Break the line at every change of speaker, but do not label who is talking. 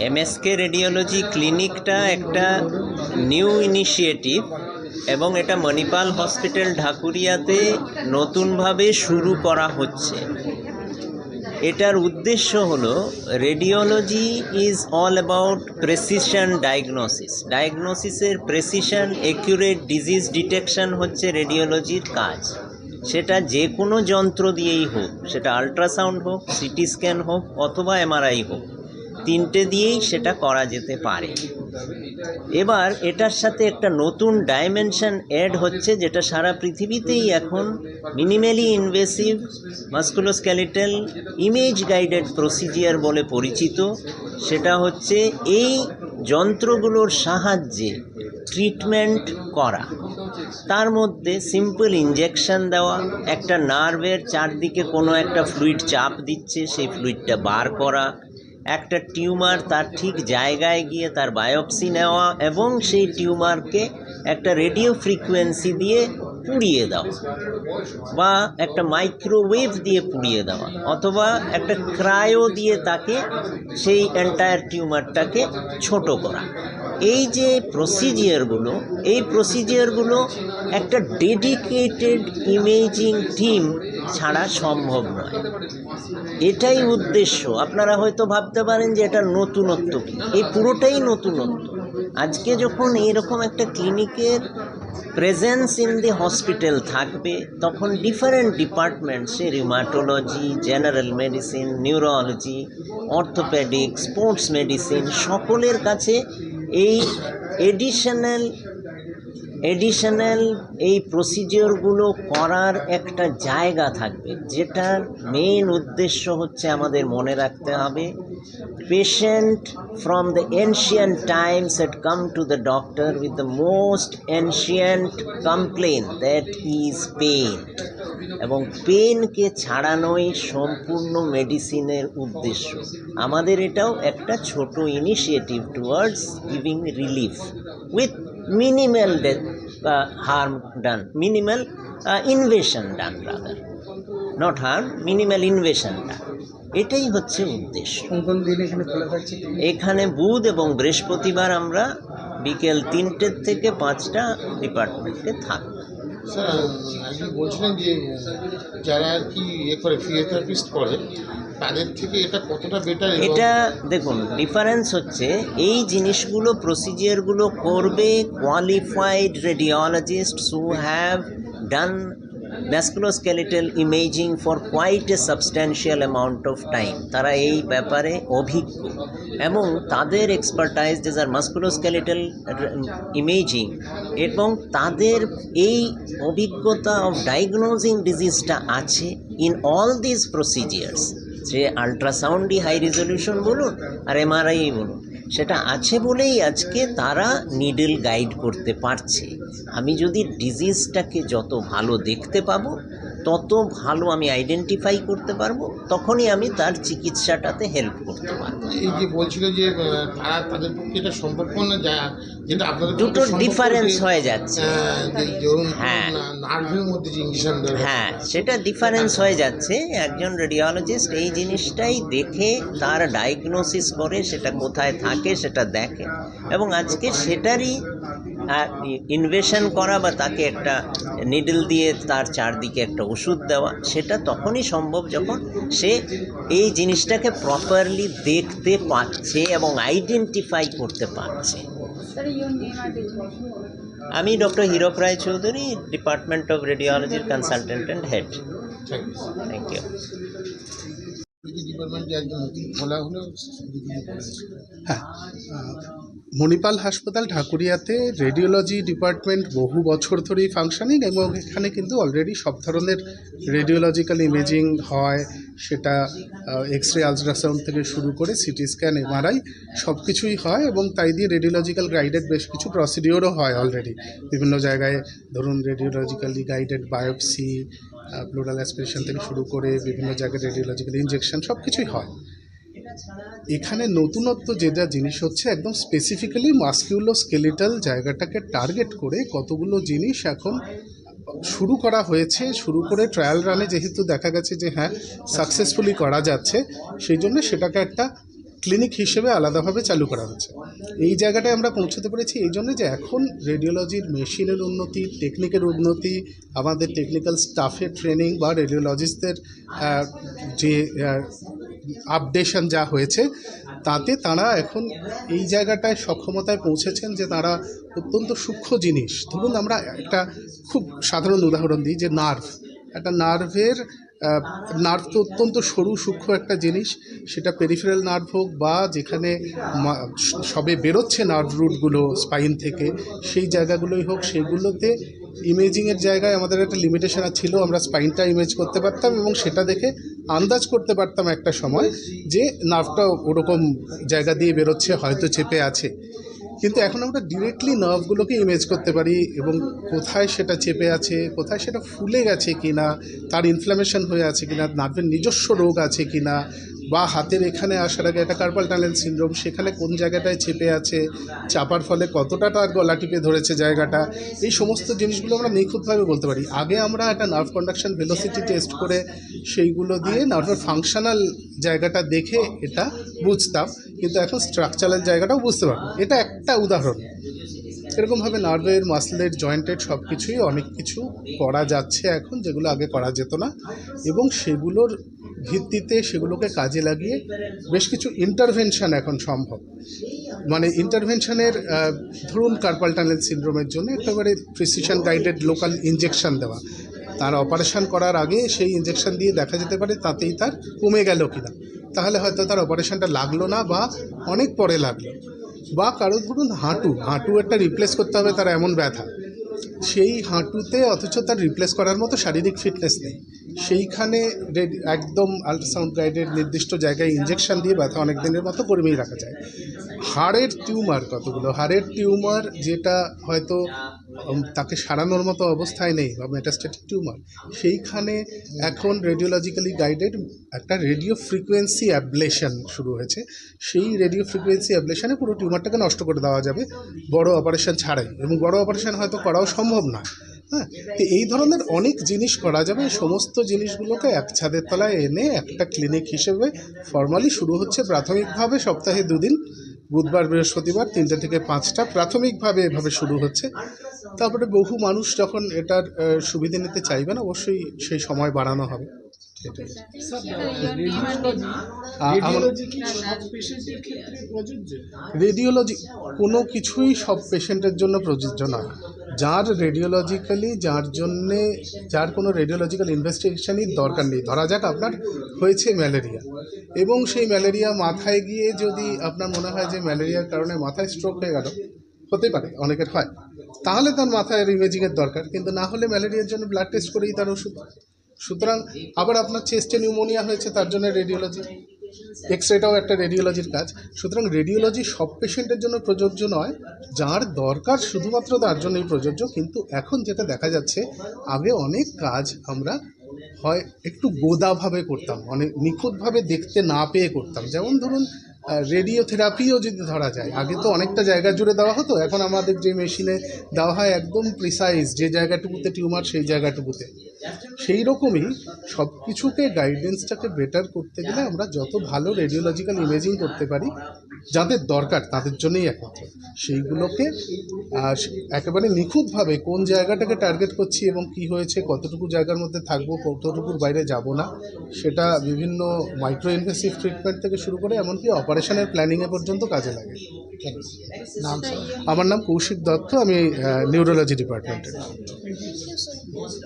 MSK radiology ক্লিনিকটা একটা new initiative এবং এটা মণিপাল হসপিটাল ঢাকুরিয়াতে নতুনভাবে শুরু করা হচ্ছে। এটার উদ্দেশ্য হলো radiology is all about precision ডায়াগনোসিসের প্রেসিশন অ্যাকুরেট ডিজিজ ডিটেকশন হচ্ছে রেডিওলজির কাজ। সেটা যে কোনো যন্ত্র দিয়েই হোক, সেটা আল্ট্রাসাউন্ড হোক, সিটি স্ক্যান হোক অথবা এমআরআই হোক, তিনটে দিয়েই সেটা করা যেতে পারে। এবার এটার সাথে একটা নতুন ডাইমেনশন অ্যাড হচ্ছে, যেটা সারা পৃথিবীতেই এখন minimally invasive musculoskeletal image guided procedure বলে পরিচিত। সেটা হচ্ছে এই যন্ত্রগুলোর সাহায্যে ট্রিটমেন্ট করা। তার মধ্যে সিম্পল ইনজেকশন দেওয়া, একটা নার্ভের চারদিকে কোনো একটা ফ্লুইড চাপ দিচ্ছে, সেই ফ্লুইডটা বার করা, একটা টিউমার তার ঠিক জায়গায় গিয়ে তার বায়োপসি নেওয়া এবং সেই টিউমারকে একটা রেডিও ফ্রিকোয়েন্সি দিয়ে পুড়িয়ে দেওয়া, বা একটা মাইক্রোওয়েভ দিয়ে পুড়িয়ে দেওয়া, অথবা একটা ক্রায়ো দিয়ে তাকে সেই এন্টায়ার টিউমারটাকে ছোট করা। এই যে প্রসিজিয়ারগুলো একটা ডেডিকেটেড ইমেজিং টিম ছাড়া সম্ভব নয়। এটাই উদ্দেশ্য। আপনারা হয়তো ভাবতে পারেন যে এটা নতুনত্ব কি, এই পুরোটাই নতুনত্ব। আজকে যখন এইরকম একটা ক্লিনিকের প্রেজেন্স ইন দি হসপিটাল থাকবে, তখন ডিফারেন্ট ডিপার্টমেন্টসে rheumatology, general medicine, neurology, orthopaedic, sports medicine, সকলের কাছে এই এডিশনাল এই প্রসিজিওরগুলো করার একটা জায়গা থাকবে, যেটার মেইন উদ্দেশ্য হচ্ছে আমাদের মনে রাখতে হবে, patient from the ancient times had come to the doctor with the most ancient complaint, that is pain, এবং পেনকে ছাড়ানোই সম্পূর্ণ মেডিসিনের উদ্দেশ্য। আমাদের এটাও একটা ছোট initiative towards giving relief with minimal harm done, minimal invasion done, rather not harm, minimal invasion done. এটাই হচ্ছে উদ্দেশ্য। এখানে বুধ এবং বৃহস্পতিবার আমরা বিকেল 3টে থেকে 5টা ডিপার্টমেন্টে থাকব।
স্যার, আপনি বলছিলেন যে যারা কি ফিজিওথেরাপিস্ট করে তাদের থেকে এটা কতটা বেটার?
এটা দেখুন, ডিফারেন্স হচ্ছে এই জিনিসগুলো, প্রসিজিয়ারগুলো করবে qualified radiologists who have done musculoskeletal imaging for quite a substantial amount of time. তারা এই ব্যাপারে অভিজ্ঞ এবং তাদের এক্সপার্টাইজ আর মাস্কুলোস্কেলেটাল ইমেজিং, এবং তাদের এই অভিজ্ঞতা অফ ডায়াগনোজিং ডিজিজটা আছে ইন অল দিস প্রসিজিয়ার্স। যে আল্ট্রাসাউন্ডই হাই রেজলিউশন বলুন আর এমআরআই বলুন, সেটা আছে বলেই আজকে তারা নিডল গাইড করতে পারছে। আমি যদি ডিজিজটাকে যত ভালো দেখতে পাবো, তত ভালো আমি আইডেন্টিফাই করতে পারবো, তখনই আমি তার চিকিৎসাটাতে হেল্প করতে পারবো।
এই যে বলছিল যে তাদের পক্ষে এটা সম্ভব না, যেটা আপনাদের
দুটো ডিফারেন্স হয়ে যাচ্ছে।
হ্যাঁ, নার্ভের মধ্যে যে ইনজেকশন,
হ্যাঁ, সেটা ডিফারেন্স হয়ে যাচ্ছে। একজন রেডিওলজিস্ট এই জিনিসটাই দেখে তার ডায়াগনোসিস করে, সেটা কোথায় থাকে সেটা দেখে, এবং আজকে সেটারই ইনভেশন করা বা তাকে একটা নিডল দিয়ে তার চারদিকে একটা ওষুধ দেওয়া, সেটা তখনই সম্ভব যখন সে এই জিনিসটাকে প্রপারলি দেখতে পাচ্ছে এবং আইডেন্টিফাই করতে পারছে। আমি doctor Hirak Roy Chowdhury, department of রেডিওলজির consultant and head. Thank you.
হ্যাঁ, মণিপাল হাসপাতাল ঢাকুরিয়াতে রেডিওলজি ডিপার্টমেন্ট বহু বছর ধরেই ফাংশনিং, এবং এখানে কিন্তু অলরেডি সব ধরনের রেডিওলজিক্যাল ইমেজিং হয়, সেটা এক্স রে, আলট্রাসাউন্ড থেকে শুরু করে সিটি স্ক্যান, এমআরআই সব কিছুই হয়, এবং তাই দিয়ে রেডিওলজিক্যাল গাইডেড বেশ কিছু প্রসিডিওরও হয় অলরেডি বিভিন্ন জায়গায়। ধরুন, রেডিওলজিক্যালি গাইডেড বায়োপসি, প্লুরাল অ্যাসপিরেশন থেকে শুরু করে বিভিন্ন জায়গায় রেডিওলজিক্যাল ইনজেকশন সব কিছুই হয়। এখানে নতুনত্ব যা জিনিস হচ্ছে, একদম স্পেসিফিক্যালি মাস্কুলোস্কেলেটাল জায়গাটাকে টার্গেট করে কতগুলো জিনিস এখন শুরু করা হয়েছে। শুরু করে ট্রায়াল রানে যেহেতু দেখা গেছে যে হ্যাঁ সাকসেসফুলি করা যাচ্ছে, সেই জন্য সেটাকে একটা ক্লিনিক হিসেবে আলাদাভাবে চালু করা হচ্ছে। এই জায়গাটায় আমরা পৌঁছতে পেরেছি এই জন্য যে এখন রেডিওলজির মেশিনের উন্নতি, টেকনিকের উন্নতি, আমাদের টেকনিক্যাল স্টাফের ট্রেনিং বা রেডিওলজিস্টদের যে আপডেশন যা হয়েছে, তাতে তারা এখন এই জায়গাটায় সক্ষমতায় পৌঁছেছেন যে তারা অত্যন্ত সূক্ষ্ম জিনিস, ধরুন আমরা একটা খুব সাধারণ উদাহরণ দিই যে একটা নার্ভ তো অত্যন্ত সরু সূক্ষ্ম একটা জিনিস, সেটা পেরিফেরাল নার্ভ হোক বা যেখানে সবে বেরোচ্ছে নার্ভ রুটগুলো স্পাইন থেকে, সেই জায়গাগুলোই হোক, সেগুলোতে ইমেজিংয়ের জায়গায় আমাদের একটা লিমিটেশন ছিল। আমরা স্পাইনটা ইমেজ করতে পারতাম এবং সেটা দেখে আন্দাজ করতে পারতাম একটা সময় যে নার্ভটা ওরকম জায়গা দিয়ে বেরোচ্ছে, হয়তো চেপে আছে। কিন্তু এখন আমরা ডিরেক্টলি নার্ভগুলোকে ইমেজ করতে পারি এবং কোথায় সেটা চেপে আছে, কোথায় সেটা ফুলে গেছে কিনা, তার ইনফ্ল্যামেশন হয়ে আছে কিনা, নার্ভের নিজস্ব রোগ আছে কিনা, বা হাতের এখানে আসার আগে একটা কার্পাল টানেল সিনড্রোম, সেখানে কোন জায়গাটায় চেপে আছে, চাপার ফলে কতটা তার গলা টিপে ধরেছে জায়গাটা, এই সমস্ত জিনিসগুলো আমরা নিখুঁতভাবে বলতে পারি। আগে আমরা একটা নার্ভ কন্ডাকশন ভেলোসিটি টেস্ট করে সেইগুলো দিয়ে নার্ভের ফাংশনাল জায়গাটা দেখে এটা বুঝতাম, কিন্তু এখন স্ট্রাকচারাল জায়গাটাও বুঝতে পারবো। এটা একটা উদাহরণ। এরকমভাবে নার্ভের, মাসলের, জয়েন্টের সব কিছুই অনেক কিছু করা যাচ্ছে এখন, যেগুলো আগে করা যেত না, এবং সেগুলোর ভিত্তিতে সেগুলোকে কাজে লাগিয়ে বেশ কিছু ইন্টারভেনশন এখন সম্ভব। মানে ইন্টারভেনশনের ধরুন কার্পাল টানেল সিনড্রোমের জন্য একেবারে প্রিসিশন গাইডেড লোকাল ইনজেকশন দেওয়া, তার অপারেশন করার আগে সেই ইনজেকশন দিয়ে দেখা যেতে পারে তাতেই তার কমে গেল কিনা, তাহলে হয়তো তার অপারেশনটা লাগলো না বা অনেক পরে লাগলো। বা কারো ধরুন হাঁটু একটা রিপ্লেস করতে হবে, তার এমন ব্যথা, সেই হাঁটুতে অথচ তার রিপ্লেস করার মতো শারীরিক ফিটনেস নেই, সেইখানে একদম আল্ট্রাসাউন্ড গাইডের নির্দিষ্ট জায়গায় ইনজেকশন দিয়ে ব্যথা অনেক দিনের মতো কর্মেই রাখা যায়। হাড়ের টিউমার যেটা হয়তো তাকে সারানোর মতো অবস্থায় নেই বা মেটাস্ট্যাটিক টিউমার, সেইখানে এখন রেডিওলজিক্যালি গাইডেড একটা রেডিও ফ্রিকোয়েন্সি অ্যাবলেশন শুরু হয়েছে। সেই রেডিও ফ্রিকোয়েন্সি অ্যাবলেশনে পুরো টিউমারটাকে নষ্ট করে দেওয়া যাবে বড় অপারেশন ছাড়াই, এবং বড় অপারেশন হয়তো করাও সম্ভব না। হ্যাঁ, তো এই ধরনের অনেক জিনিস করা যাবে। এই সমস্ত জিনিসগুলোকে এক ছাদের তলায় এনে একটা ক্লিনিক হিসেবে ফর্মালি শুরু হচ্ছে প্রাথমিকভাবে সপ্তাহে 2 দিন, বুধবার বৃহস্পতিবার 3টে থেকে 5টা প্রাথমিকভাবে এভাবে শুরু হচ্ছে। তারপরে বহু মানুষ যখন এটার সুবিধে নিতে চাইবেন, অবশ্যই সেই সময় বাড়ানো হবে। রেডিওলজি কোনো কিছুই সব পেশেন্টের জন্য প্রযোজ্য নয়। যার কোনো রেডিওলজিক্যাল ইনভেস্টিগেশনই দরকার নেই, ধরা যাক আপনার হয়েছে ম্যালেরিয়া, এবং সেই ম্যালেরিয়া মাথায় গিয়ে যদি আপনার মনে হয় যে ম্যালেরিয়ার কারণে মাথায় স্ট্রোক হয়ে গেল, হতে পারে, অনেকের হয়, তাহলে তার মাথায় ইমেজিংয়ের দরকার, কিন্তু না হলে ম্যালেরিয়ার জন্য ব্লাড টেস্ট করেই তার ওষুধ। সুতরাং আবার আপনার চেস্টে নিউমোনিয়া হয়েছে, তার জন্য রেডিওলজি, এক্সরেটাও একটা রেডিওলজির কাজ। সুতরাং রেডিওলজি সব পেশেন্টের জন্য প্রযোজ্য নয়, যার দরকার শুধুমাত্র তার জন্যই প্রযোজ্য। কিন্তু এখন যেটা দেখা যাচ্ছে, আগে অনেক কাজ আমরা হয় একটু গোদাভাবে করতাম, অনেক নিখুঁতভাবে দেখতে না পেয়ে করতাম। যেমন ধরুন রেডিওথেরাপিও যদি ধরা যায়, আগে তো অনেকটা জায়গা জুড়ে দেওয়া হতো, এখন আমাদের যে মেশিনে দেওয়া হয় একদম প্রিসাইজ, যে জায়গাটুকুতে টিউমার সেই জায়গাটুকুতে। সেই রকমই সব কিছুকে গাইডেন্সটাকে বেটার করতে গেলে আমরা যত ভালো রেডিওলজিক্যাল ইমেজিং করতে পারি, যাদের দরকার তাদের জন্যই একমাত্র, সেইগুলোকে একেবারে নিখুঁতভাবে কোন জায়গাটাকে টার্গেট করছি এবং কি হয়েছে, কতটুকু জায়গার মধ্যে থাকবো, কতটুকুর বাইরে যাব না, সেটা বিভিন্ন মাইক্রো ইনভেসিভ ট্রিটমেন্ট থেকে শুরু করে এমনকি অপারেশনের প্ল্যানিংয়ে পর্যন্ত কাজে লাগে। আমার নাম কৌশিক দত্ত, আমি নিউরোলজি ডিপার্টমেন্টের।